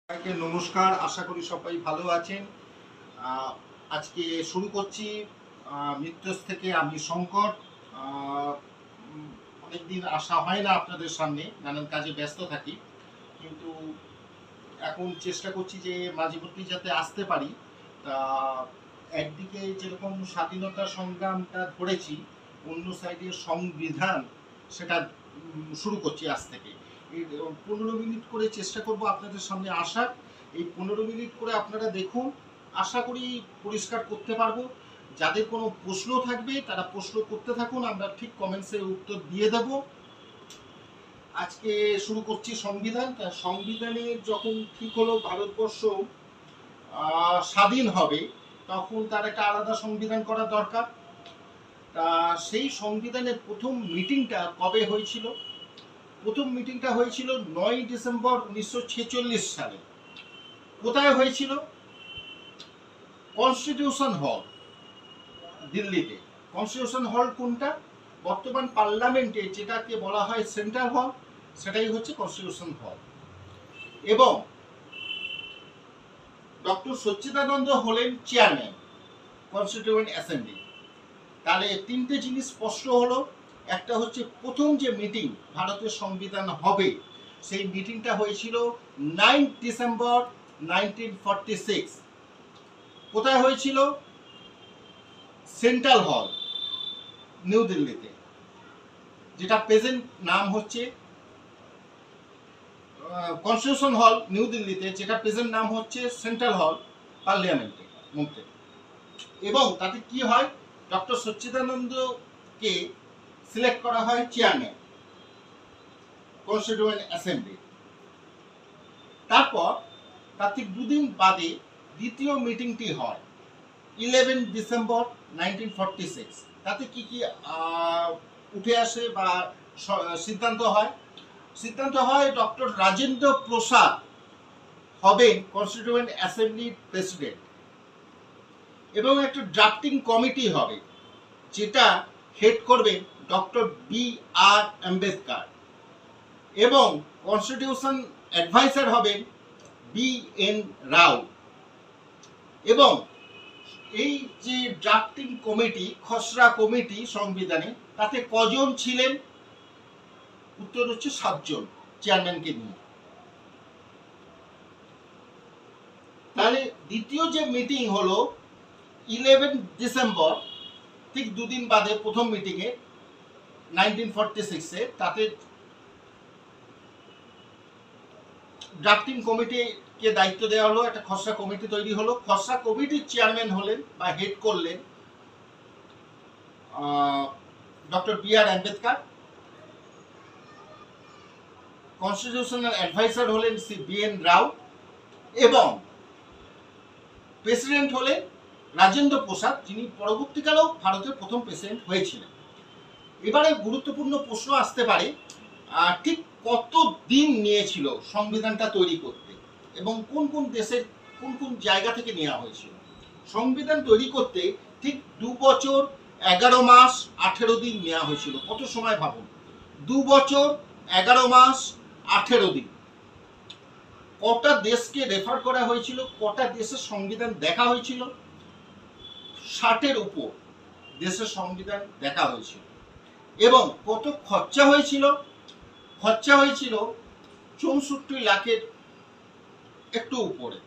সবাইকে নমস্কার, আশা করি সবাই ভালো আছেন। আজকে শুরু করছি মৃত্যুস থেকে। আমি শঙ্কর। অনেকদিন আসা হয় না আপনাদের সামনে, নানান কাজে ব্যস্ত থাকি, কিন্তু এখন চেষ্টা করছি যে মাঝে মধ্যে যাতে আসতে পারি। তা একদিকে যেরকম স্বাধীনতা সংগ্রামটা ধরেছি, অন্য সাইডে সংবিধান, সেটা শুরু করছি আজ থেকে। এই 15 মিনিট করে চেষ্টা করব আপনাদের সামনে আসার। এই 15 মিনিট করে আপনারা দেখুন, আশা করি পরিষ্কার করতে পারবো। যাদের কোনো প্রশ্ন থাকবে তারা প্রশ্ন করতে থাকুন, আমরা ঠিক কমেন্টসে উত্তর দিয়ে দেব। আজকে শুরু করছি সংবিধান। সংবিধানের যখন ঠিক হলো ভারতবর্ষ স্বাধীন হবে, তখন তার একটা আলাদা সংবিধান করা দরকার। তা সেই সংবিধানের প্রথম মিটিংটা কবে হয়েছিল? প্রথম মিটিংটা হয়েছিল 9 ডিসেম্বর 1946 সালে। কোথায় হয়েছিল? কনস্টিটিউশন হল, দিল্লিতে। কনস্টিটিউশন হল কোনটা? বর্তমান পার্লামেন্টে যেটাকে বলা হয় সেন্ট্রাল হল, সেটাই হচ্ছে কনস্টিটিউশন হল। এবং ডক্টর সচ্চিদানন্দ হলেন চেয়ারম্যান কনস্টিটিউয়েন্ট অ্যাসেম্বলি। তাহলে তিনটে জিনিস স্পষ্ট হলো। একটা হচ্ছে প্রথম যে মিটিং ভারতের সংবিধান হবে, সেই মিটিংটা হয়েছিল 9 ডিসেম্বর 1946। কোথায় হয়েছিল? সেন্ট্রাল হল, নিউ দিল্লিতে, যেটা প্রেজেন্ট নাম হচ্ছে কনস্টিটিউশন হল নিউ দিল্লিতে, যেটা প্রেজেন্ট নাম হচ্ছে সেন্ট্রাল হল, পার্লামেন্টে মধ্যে। এবং তাতে কি হয়, ডক্টর সচ্চিদানন্দকে সিলেক্ট করা হয় চেয়ারম্যান কনস্টিটিউয়েন্ট অ্যাসেম্বলি। তারপর তার ঠিক দুদিন বাদে দ্বিতীয় মিটিংটি হয় 11 ডিসেম্বর 1946। তাতে কি কি উঠে আসে বা সিদ্ধান্ত হয়? সিদ্ধান্ত হয় ডক্টর রাজেন্দ্র প্রসাদ হবেন কনস্টিটিউয়েন্ট অ্যাসেম্বলির প্রেসিডেন্ট, এবং একটা ড্রাফটিং কমিটি হবে, যেটা হেড করবেন ডক্টর B.R. আম্বেদকর, এবং কনস্টিটিউশন অ্যাডভাইজার হবেন B.N. রাও। এবং এই যে ড্রাফটিং কমিটি, খসড়া কমিটি সংবিধানে, তাতে কজন ছিলেন? উত্তর হচ্ছে 7 জন, চেয়ারম্যানকে নিয়ে। তাহলে দ্বিতীয় যে মিটিং হলো 11 ডিসেম্বর, ঠিক দুদিন বাদে প্রথম মিটিংয়ে 1946-এ, তাতে ড্রাফটিং কমিটিকে দায়িত্ব দেওয়া হলো, একটা খসড়া কমিটি তৈরি হলো। খসড়া কমিটির চেয়ারম্যান হলেন বা হেড করলেন doctor B.R. Ambedkar. Constitutional adviser হলেন B.N. রাও, এবং প্রেসিডেন্ট হলেন রাজেন্দ্র প্রসাদ, যিনি পরবর্তীকালেও ভারতের প্রথম প্রেসিডেন্ট হয়েছিলেন। এবারে গুরুত্বপূর্ণ প্রশ্ন আসতে পারে, ঠিক কত দিন নিয়েছিল সংবিধানটা তৈরি করতে, এবং কোন কোন দেশের কোন কোন জায়গা থেকে নেওয়া হয়েছিল? সংবিধান তৈরি করতে ঠিক 2 বছর 11 মাস 18 দিন নেওয়া হয়েছিল। কত সময় ভাবুন, 2 বছর 11 মাস 18 দিন। কটা দেশকে রেফার করা হয়েছিল, কটা দেশের সংবিধান দেখা হয়েছিল? 60-এর উপর দেশের সংবিধান দেখা হয়েছিল। এবং কত খরচা হয়েছিল? খরচা হয়েছিল 64 লাখের একটু উপরে।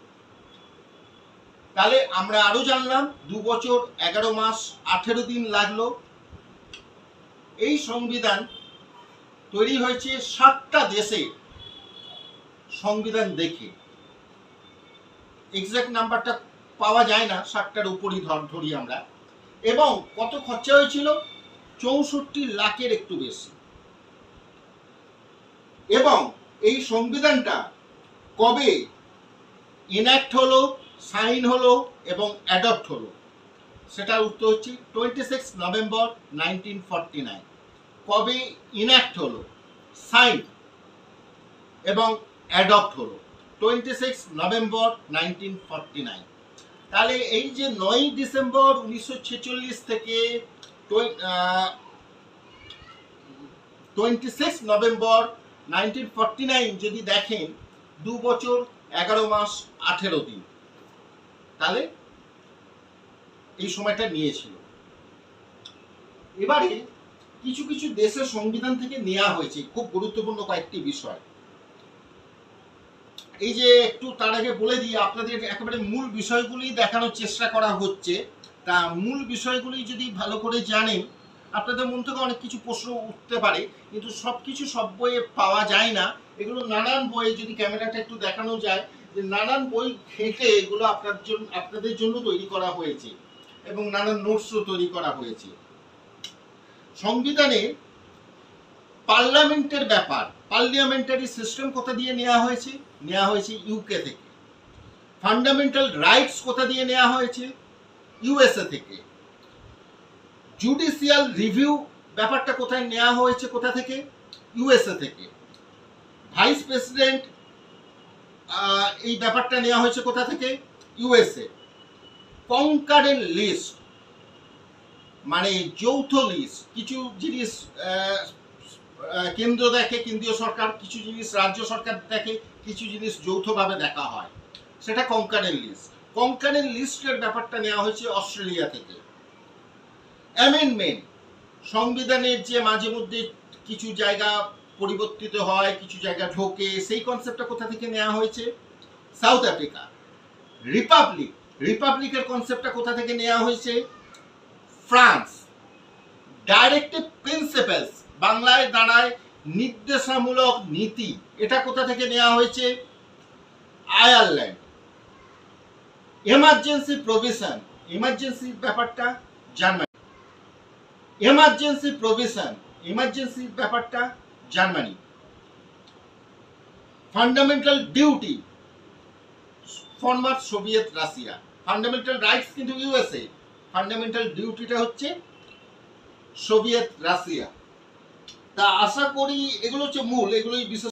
তাহলে আমরা আরো জানলাম 2 বছর 11 মাস 18 দিন লাগলো। এই সংবিধান তৈরি হয়েছে 7টা দেশে সংবিধান দেখে। এক্সাক্ট নাম্বারটা পাওয়া যায় না, 7টার উপরই ধরি আমরা। এবং কত খরচা হয়েছিল? 64 লাখের একটু বেশি। এবং এই সংবিধানটা কবে ইনঅ্যাক্ট হলো, সাইন হলো এবং অ্যাডপ্ট হলো? সেটার উত্তর হচ্ছে 26 নভেম্বর 1949। কবে ইনঅ্যাক্ট হলো, সাইন এবং অ্যাডপ্ট হলো? 26 নভেম্বর 1949। তাহলে এই যে 9 ডিসেম্বর 1946 থেকে 26 নভেম্বর 1949 যদি দেখেন, 2 বছর 11 মাস 18 দিন, তাহলে এই সময়টা নিয়েছিল। এবারে কিছু কিছু দেশের সংবিধান থেকে নেওয়া হয়েছে খুব গুরুত্বপূর্ণ কয়েকটি বিষয়। এই যে একটু তার আগে বলে দিই, আপনাদের একেবারে মূল বিষয়গুলি দেখানোর চেষ্টা করা হচ্ছে। তা মূল বিষয়গুলি যদি ভালো করে জানেন, আপনাদের মন থেকে অনেক কিছু প্রশ্ন উঠতে পারে, কিন্তু সব কিছু সব বইয়ে পাওয়া যায় না। এগুলো নানান বইয়ে, যদি ক্যামেরাটা একটু দেখানো যায়, যে নানান বই ঘেঁটে এগুলো আপনাদের জন্য তৈরি করা হয়েছে এবং নানান নোটসও তৈরি করা হয়েছে। সংবিধানে পার্লামেন্টের ব্যাপার, পার্লামেন্টারি সিস্টেম কোথা দিয়ে নেওয়া হয়েছে? নেওয়া হয়েছে ইউকে থেকে। ফান্ডামেন্টাল রাইটস কোথা দিয়ে নেওয়া হয়েছে? ইউএসএ থেকে। জুডিশিয়াল রিভিউ ব্যাপারটা কোথায় নেওয়া হয়েছে? কোথা থেকে? ইউএসএ থেকে। ভাইস প্রেসিডেন্ট, এই ব্যাপারটা নেওয়া হয়েছে কোথা থেকে? ইউএসএ। কনকারেন্ট লিস্ট মানে যৌথ লিস্ট, কিছু জিনিস কেন্দ্র দেখে, কেন্দ্রীয় সরকার, কিছু জিনিস রাজ্য সরকার দেখে, কিছু জিনিস যৌথভাবে দেখা হয়, সেটা কনকারেন্ট লিস্ট। কনকারেন্ট লিস্টের ব্যাপারটা নেওয়া হয়েছে অস্ট্রেলিয়া থেকে। অ্যামেন্ডমেন্ট, সংবিধানের যে মাঝে মধ্যে কিছু জায়গা পরিবর্তিত হয়, কিছু জায়গা ঢোকে, সেই কনসেপ্টটা কোথা থেকে নেওয়া হয়েছে? South Africa. রিপাবলিক, রিপাবলিকের কনসেপ্টটা কোথা থেকে নেওয়া হয়েছে? ফ্রান্স। ডাইরেক্টিভ প্রিন্সিপালস, বাংলায় দাঁড়ায় নির্দেশামূলক নীতি, এটা কোথা থেকে নেওয়া হয়েছে? আয়ারল্যান্ড। এমার্জেন্সি প্রভিশন, এমার্জেন্সি ব্যাপারটা জার্মানি। এমার্জেন্সি প্রভিশন, এমার্জেন্সি ব্যাপারটা Germany. Fundamental duty, former Soviet Russia. Fundamental rights কিন্তু ইউএসএ, ফান্ডামেন্টাল ডিউটিটা হচ্ছে সোভিয়েত রাশিয়া। তা আশা করি এগুলো হচ্ছে মূল, এগুলোই বিশেষ